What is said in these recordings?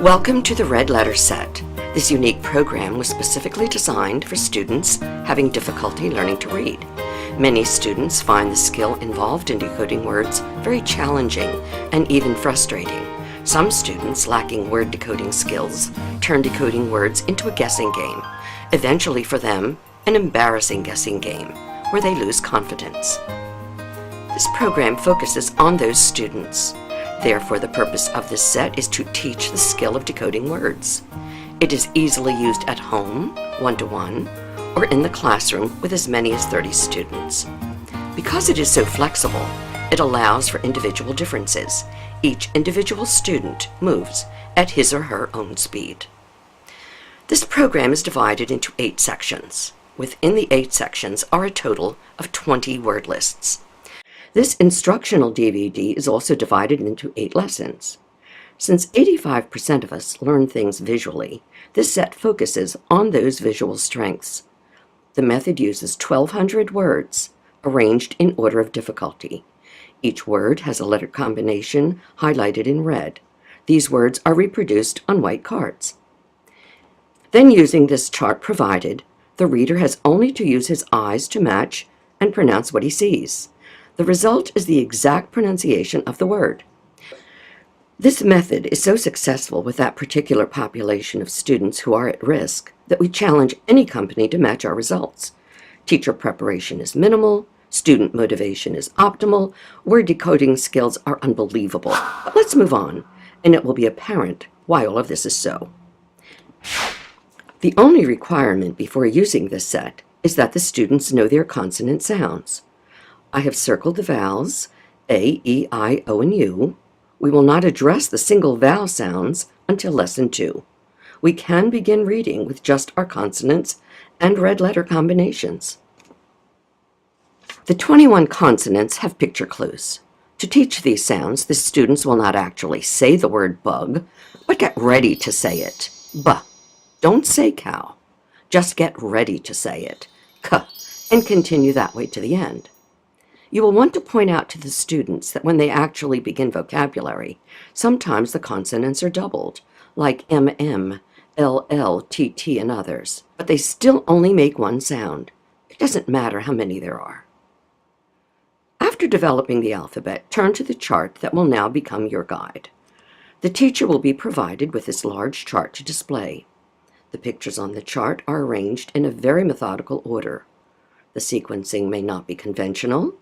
Welcome to the Red Letter Set. This unique program was specifically designed for students having difficulty learning to read. Many students find the skill involved in decoding words very challenging and even frustrating. Some students lacking word decoding skills turn decoding words into a guessing game, eventually for them an embarrassing guessing game where they lose confidence. This program focuses on those students. Therefore, the purpose of this set is to teach the skill of decoding words. It is easily used at home, one-to-one, or in the classroom with as many as 30 students. Because it is so flexible, it allows for individual differences. Each individual student moves at his or her own speed. This program is divided into 8 sections. Within the 8 sections are a total of 20 word lists. This instructional DVD is also divided into 8 lessons. Since 85% of us learn things visually, this set focuses on those visual strengths. The method uses 1,200 words, arranged in order of difficulty. Each word has a letter combination highlighted in red. These words are reproduced on white cards. Then, using this chart provided, the reader has only to use his eyes to match and pronounce what he sees. The result is the exact pronunciation of the word. This method is so successful with that particular population of students who are at risk that we challenge any company to match our results. Teacher preparation is minimal, student motivation is optimal, word decoding skills are unbelievable. But let's move on, and it will be apparent why all of this is so. The only requirement before using this set is that the students know their consonant sounds. I have circled the vowels A, E, I, O, and U. We will not address the single vowel sounds until Lesson 2. We can begin reading with just our consonants and red letter combinations. The 21 consonants have picture clues. To teach these sounds, the students will not actually say the word bug, but get ready to say it. B. Don't say cow. Just get ready to say it. K. And continue that way to the end. You will want to point out to the students that when they actually begin vocabulary, sometimes the consonants are doubled, like MM, LL, TT, and others, but they still only make one sound. It doesn't matter how many there are. After developing the alphabet, turn to the chart that will now become your guide. The teacher will be provided with this large chart to display. The pictures on the chart are arranged in a very methodical order. The sequencing may not be conventional,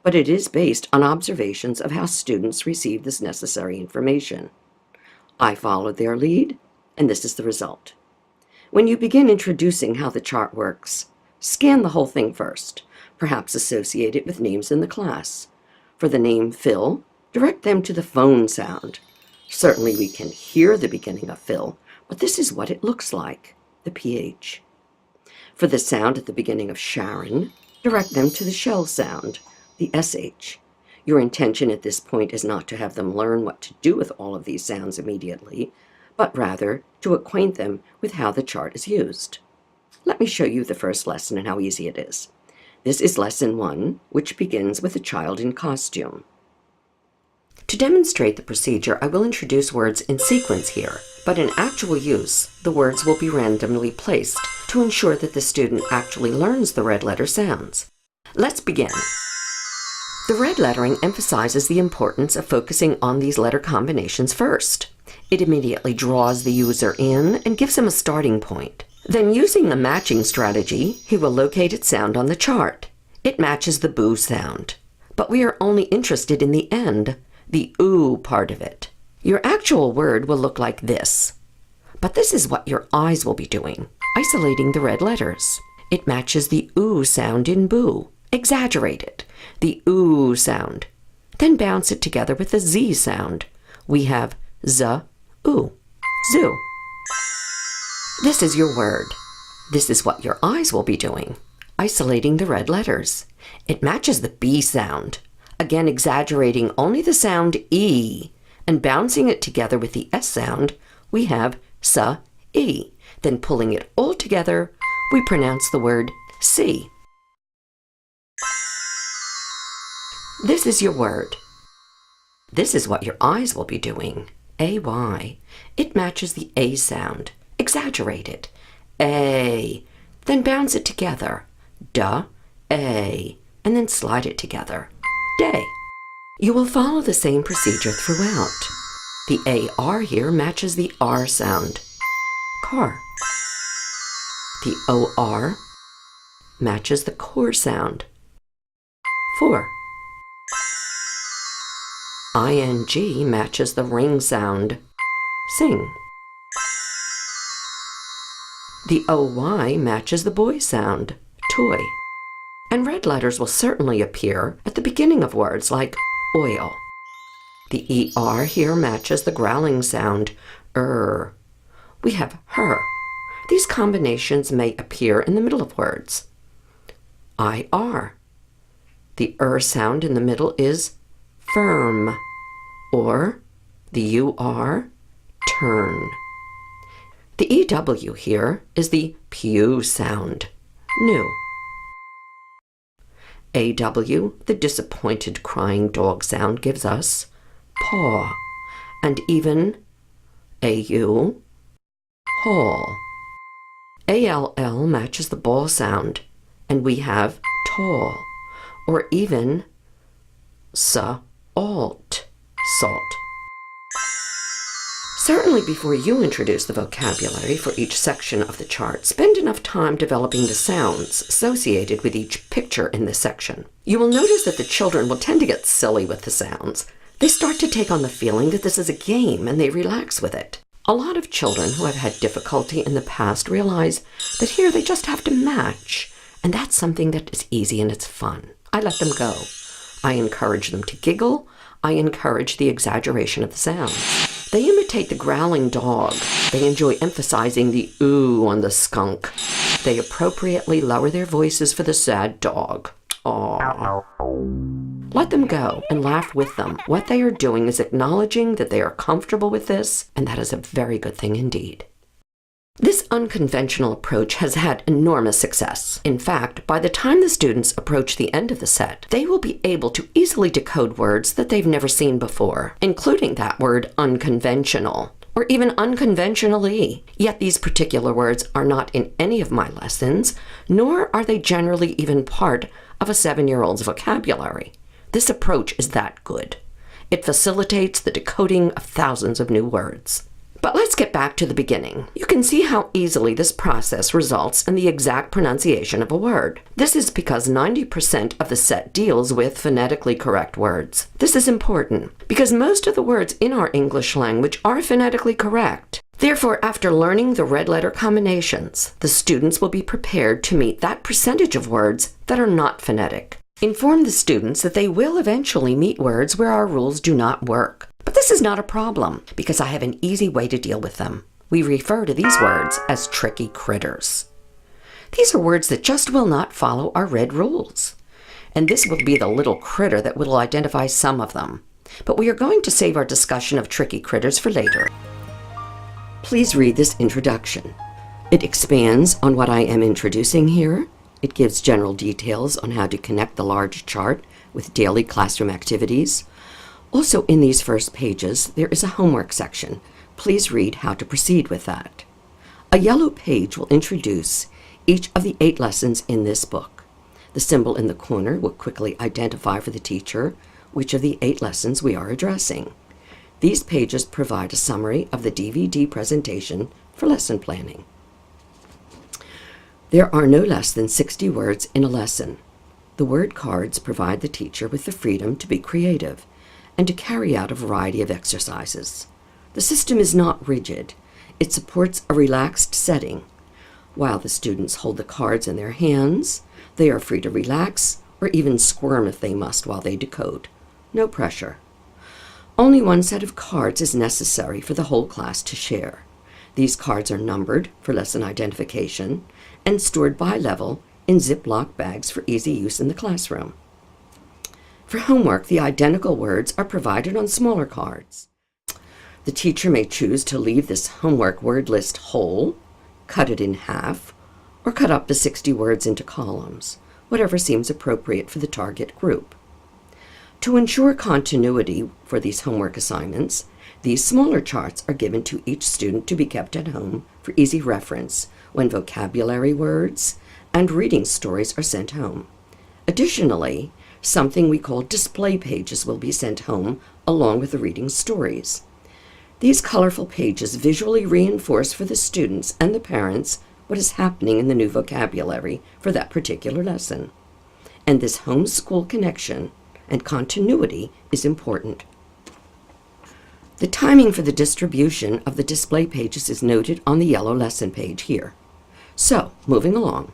but it is based on observations of how students receive this necessary information. I followed their lead, and this is the result. When you begin introducing how the chart works, scan the whole thing first, perhaps associate it with names in the class. For the name Phil, direct them to the phone sound. Certainly we can hear the beginning of Phil, but this is what it looks like, the PH. For the sound at the beginning of Sharon, direct them to the shell sound, the SH. Your intention at this point is not to have them learn what to do with all of these sounds immediately, but rather to acquaint them with how the chart is used. Let me show you the first lesson and how easy it is. This is Lesson 1, which begins with a child in costume. To demonstrate the procedure, I will introduce words in sequence here, but in actual use, the words will be randomly placed to ensure that the student actually learns the red letter sounds. Let's begin. The red lettering emphasizes the importance of focusing on these letter combinations first. It immediately draws the user in and gives him a starting point. Then, using the matching strategy, he will locate its sound on the chart. It matches the boo sound. But we are only interested in the end, the ooh part of it. Your actual word will look like this. But this is what your eyes will be doing, isolating the red letters. It matches the ooh sound in boo. Exaggerate it, the ooh sound. Then bounce it together with the Z sound. We have z, oo, zoo. This is your word. This is what your eyes will be doing, isolating the red letters. It matches the B sound, again exaggerating only the sound E, and bouncing it together with the S sound, we have sa, E. Then pulling it all together, we pronounce the word see. This is your word. This is what your eyes will be doing, A-Y, it matches the A sound. Exaggerate it. A. Then bounce it together. Duh, A. And then slide it together. Day. You will follow the same procedure throughout. The AR here matches the R sound. Car. The OR matches the core sound. 4. ING matches the ring sound. Sing. The OY matches the boy sound. Toy. And red letters will certainly appear at the beginning of words like oil. The ER here matches the growling sound. We have her. These combinations may appear in the middle of words. IR. The sound in the middle is firm, or the UR, turn. The EW here is the pew sound, new. AW, the disappointed crying dog sound, gives us paw, and even AU, hall. ALL matches the ball sound, and we have tall, or even alt, salt. Certainly before you introduce the vocabulary for each section of the chart, spend enough time developing the sounds associated with each picture in this section. You will notice that the children will tend to get silly with the sounds. They start to take on the feeling that this is a game and they relax with it. A lot of children who have had difficulty in the past realize that here they just have to match, and that's something that is easy and it's fun. I let them go. I encourage them to giggle. I encourage the exaggeration of the sounds. They imitate the growling dog. They enjoy emphasizing the ooh on the skunk. They appropriately lower their voices for the sad dog. Aww. Let them go and laugh with them. What they are doing is acknowledging that they are comfortable with this, and that is a very good thing indeed. This unconventional approach has had enormous success. In fact, by the time the students approach the end of the set, they will be able to easily decode words that they've never seen before, including that word unconventional, or even unconventionally. Yet these particular words are not in any of my lessons, nor are they generally even part of a 7-year-old's vocabulary. This approach is that good. It facilitates the decoding of thousands of new words. But let's get back to the beginning. You can see how easily this process results in the exact pronunciation of a word. This is because 90% of the set deals with phonetically correct words. This is important because most of the words in our English language are phonetically correct. Therefore, after learning the red letter combinations, the students will be prepared to meet that percentage of words that are not phonetic. Inform the students that they will eventually meet words where our rules do not work. But this is not a problem, because I have an easy way to deal with them. We refer to these words as tricky critters. These are words that just will not follow our red rules. And this will be the little critter that will identify some of them. But we are going to save our discussion of tricky critters for later. Please read this introduction. It expands on what I am introducing here. It gives general details on how to connect the large chart with daily classroom activities. Also, in these first pages, there is a homework section. Please read how to proceed with that. A yellow page will introduce each of the 8 lessons in this book. The symbol in the corner will quickly identify for the teacher which of the 8 lessons we are addressing. These pages provide a summary of the DVD presentation for lesson planning. There are no less than 60 words in a lesson. The word cards provide the teacher with the freedom to be creative and to carry out a variety of exercises. The system is not rigid. It supports a relaxed setting. While the students hold the cards in their hands, they are free to relax or even squirm if they must while they decode. No pressure. Only one set of cards is necessary for the whole class to share. These cards are numbered for lesson identification and stored by level in Ziploc bags for easy use in the classroom. For homework, the identical words are provided on smaller cards. The teacher may choose to leave this homework word list whole, cut it in half, or cut up to 60 words into columns, whatever seems appropriate for the target group. To ensure continuity for these homework assignments, These smaller charts are given to each student to be kept at home for easy reference when vocabulary words and reading stories are sent home. Additionally, something we call display pages will be sent home along with the reading stories. These colorful pages visually reinforce for the students and the parents what is happening in the new vocabulary for that particular lesson. And this homeschool connection and continuity is important. The timing for the distribution of the display pages is noted on the yellow lesson page here. So, moving along.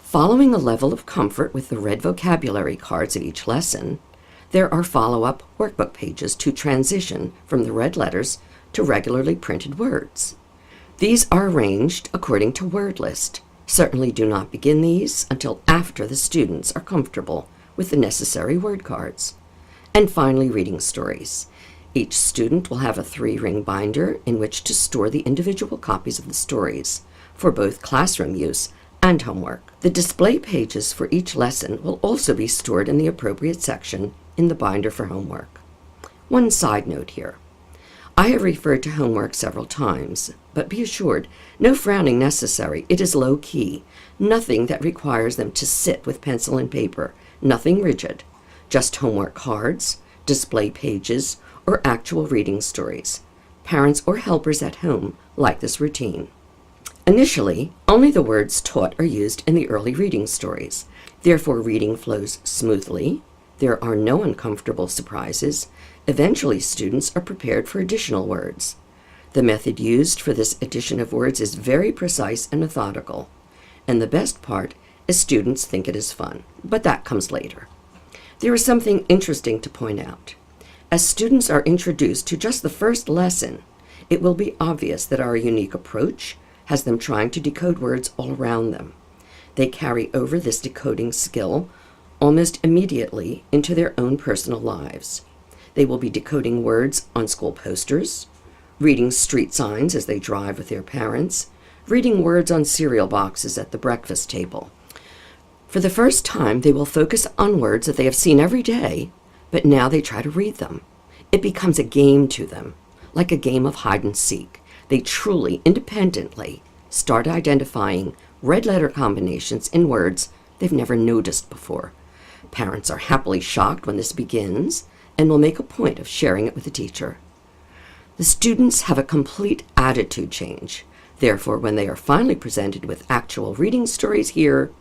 Following a level of comfort with the red vocabulary cards at each lesson, there are follow-up workbook pages to transition from the red letters to regularly printed words. These are arranged according to word list. Certainly do not begin these until after the students are comfortable with the necessary word cards. And finally, reading stories. Each student will have a 3-ring binder in which to store the individual copies of the stories for both classroom use and homework. The display pages for each lesson will also be stored in the appropriate section in the binder for homework. One side note here. I have referred to homework several times, but be assured, no frowning necessary. It is low-key, nothing that requires them to sit with pencil and paper, nothing rigid, just homework cards, display pages, or actual reading stories. Parents or helpers at home like this routine. Initially, only the words taught are used in the early reading stories. Therefore, reading flows smoothly. There are no uncomfortable surprises. Eventually, students are prepared for additional words. The method used for this addition of words is very precise and methodical. And the best part is students think it is fun, but that comes later. There is something interesting to point out. As students are introduced to just the first lesson, it will be obvious that our unique approach has them trying to decode words all around them. They carry over this decoding skill almost immediately into their own personal lives. They will be decoding words on school posters, reading street signs as they drive with their parents, reading words on cereal boxes at the breakfast table. For the first time, they will focus on words that they have seen every day, but now they try to read them. It becomes a game to them, like a game of hide and seek. They truly, independently, start identifying red letter combinations in words they've never noticed before. Parents are happily shocked when this begins and will make a point of sharing it with the teacher. The students have a complete attitude change. Therefore, when they are finally presented with actual reading stories here,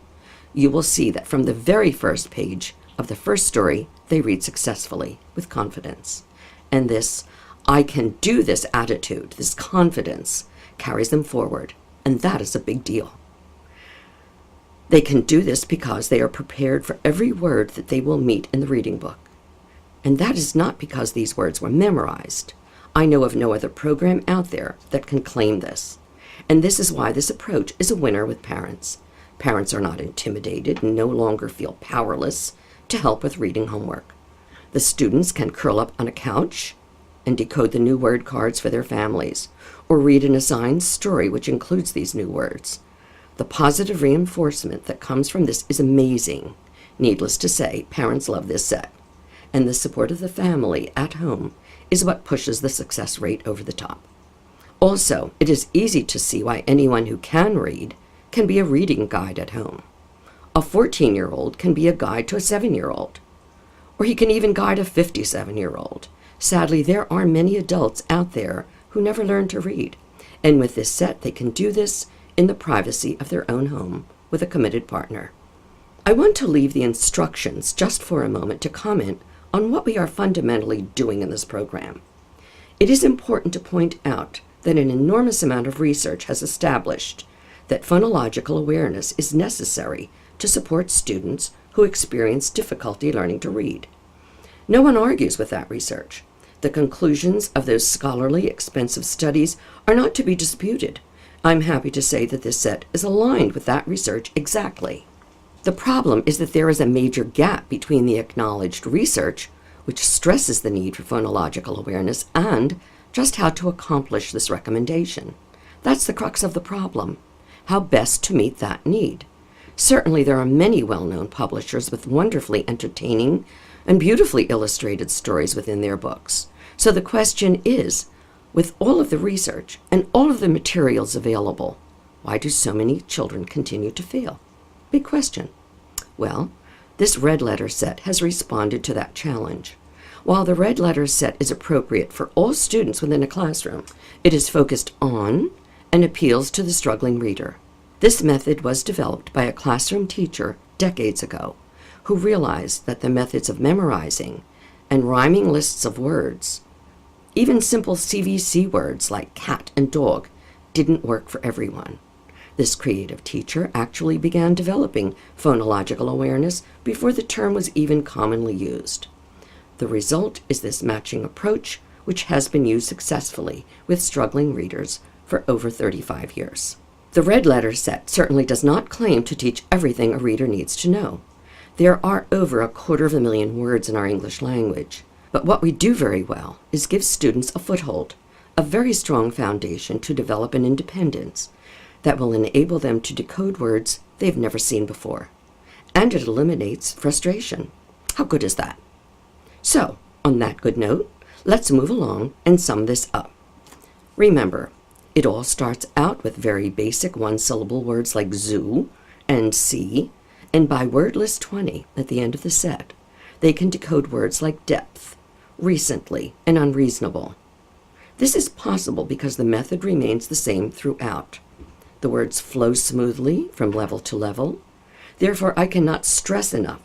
you will see that from the very first page of the first story, they read successfully with confidence. And this "I can do this" attitude, this confidence, carries them forward, and that is a big deal. They can do this because they are prepared for every word that they will meet in the reading book. And that is not because these words were memorized. I know of no other program out there that can claim this. And this is why this approach is a winner with parents. Parents are not intimidated and no longer feel powerless to help with reading homework. The students can curl up on a couch and decode the new word cards for their families, or read an assigned story which includes these new words. The positive reinforcement that comes from this is amazing. Needless to say, parents love this set, and the support of the family at home is what pushes the success rate over the top. Also, it is easy to see why anyone who can read can be a reading guide at home. A 14-year-old can be a guide to a 7-year-old, or he can even guide a 57-year-old. Sadly, there are many adults out there who never learned to read, and with this set, they can do this in the privacy of their own home with a committed partner. I want to leave the instructions just for a moment to comment on what we are fundamentally doing in this program. It is important to point out that an enormous amount of research has established that phonological awareness is necessary to support students who experience difficulty learning to read. No one argues with that research. The conclusions of those scholarly, expensive studies are not to be disputed. I'm happy to say that this set is aligned with that research exactly. The problem is that there is a major gap between the acknowledged research, which stresses the need for phonological awareness, and just how to accomplish this recommendation. That's the crux of the problem, how best to meet that need. Certainly there are many well-known publishers with wonderfully entertaining and beautifully illustrated stories within their books. So the question is, with all of the research and all of the materials available, why do so many children continue to fail? Big question. Well, this red letter set has responded to that challenge. While the red letter set is appropriate for all students within a classroom, it is focused on and appeals to the struggling reader. This method was developed by a classroom teacher decades ago who realized that the methods of memorizing and rhyming lists of words, even simple CVC words like cat and dog, didn't work for everyone. This creative teacher actually began developing phonological awareness before the term was even commonly used. The result is this matching approach, which has been used successfully with struggling readers for over 35 years. The red letter set certainly does not claim to teach everything a reader needs to know. There are over 250,000 words in our English language, but what we do very well is give students a foothold, a very strong foundation to develop an independence that will enable them to decode words they've never seen before. And it eliminates frustration. How good is that? So, on that good note, let's move along and sum this up. Remember, it all starts out with very basic one-syllable words like zoo and see, and by word list 20 at the end of the set, they can decode words like depth, recently, and unreasonable. This is possible because the method remains the same throughout. The words flow smoothly from level to level. Therefore, I cannot stress enough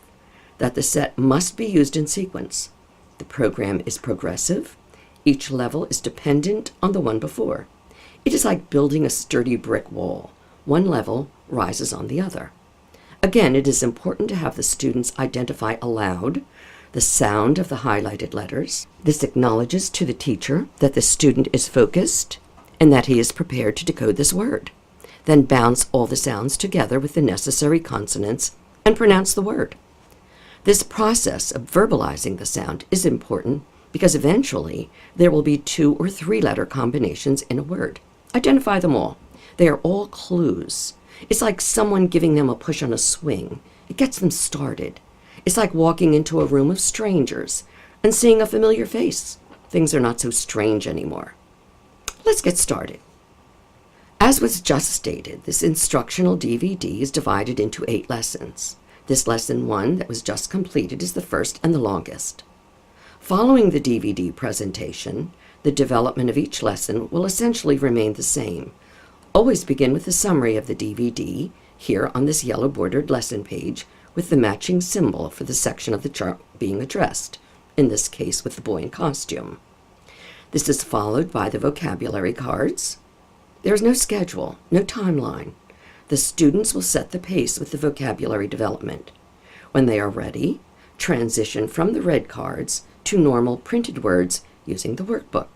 that the set must be used in sequence. The program is progressive. Each level is dependent on the one before. It is like building a sturdy brick wall. One level rises on the other. Again, it is important to have the students identify aloud the sound of the highlighted letters. This acknowledges to the teacher that the student is focused and that he is prepared to decode this word. Then bounce all the sounds together with the necessary consonants and pronounce the word. This process of verbalizing the sound is important because eventually there will be 2 or 3 letter combinations in a word. Identify them all. They are all clues. It's like someone giving them a push on a swing. It gets them started. It's like walking into a room of strangers and seeing a familiar face. Things are not so strange anymore. Let's get started. As was just stated, this instructional DVD is divided into 8 lessons. This lesson 1 that was just completed is the first and the longest. Following the DVD presentation, the development of each lesson will essentially remain the same. Always begin with a summary of the DVD, here on this yellow bordered lesson page, with the matching symbol for the section of the chart being addressed, in this case with the boy in costume. This is followed by the vocabulary cards. There is no schedule, no timeline. The students will set the pace with the vocabulary development. When they are ready, transition from the red cards to normal printed words using the workbook.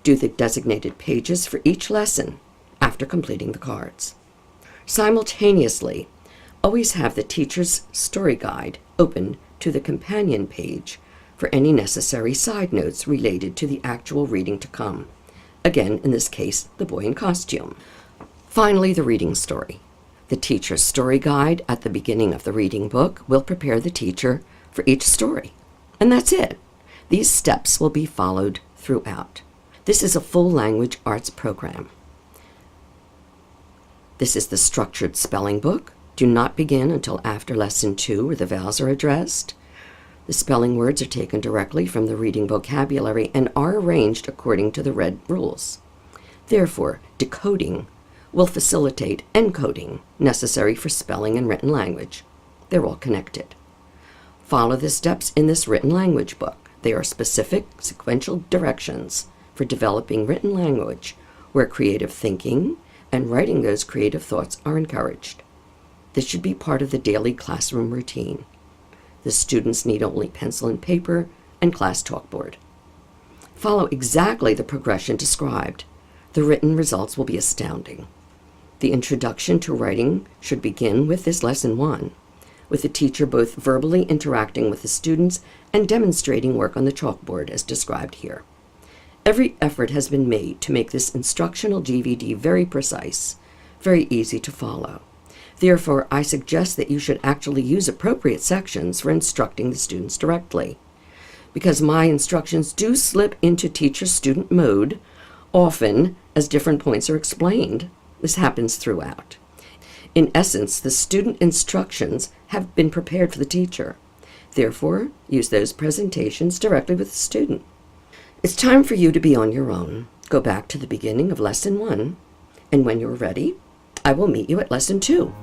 Do the designated pages for each lesson after completing the cards. Simultaneously, always have the teacher's story guide open to the companion page for any necessary side notes related to the actual reading to come. Again, in this case, the boy in costume. Finally, the reading story. The teacher's story guide at the beginning of the reading book will prepare the teacher for each story. And that's it. These steps will be followed throughout. This is a full language arts program. This is the structured spelling book. Do not begin until after lesson 2 where the vowels are addressed. The spelling words are taken directly from the reading vocabulary and are arranged according to the read rules. Therefore, decoding will facilitate encoding necessary for spelling and written language. They're all connected. Follow the steps in this written language book. They are specific, sequential directions for developing written language where creative thinking and writing those creative thoughts are encouraged. This should be part of the daily classroom routine. The students need only pencil and paper and class chalkboard. Follow exactly the progression described. The written results will be astounding. The introduction to writing should begin with this lesson 1, with the teacher both verbally interacting with the students and demonstrating work on the chalkboard as described here. Every effort has been made to make this instructional DVD very precise, very easy to follow. Therefore, I suggest that you should actually use appropriate sections for instructing the students directly. because my instructions do slip into teacher-student mode, often as different points are explained. This happens throughout. In essence, the student instructions have been prepared for the teacher. Therefore, use those presentations directly with the student. It's time for you to be on your own. Go back to the beginning of Lesson 1, and when you're ready, I will meet you at Lesson 2.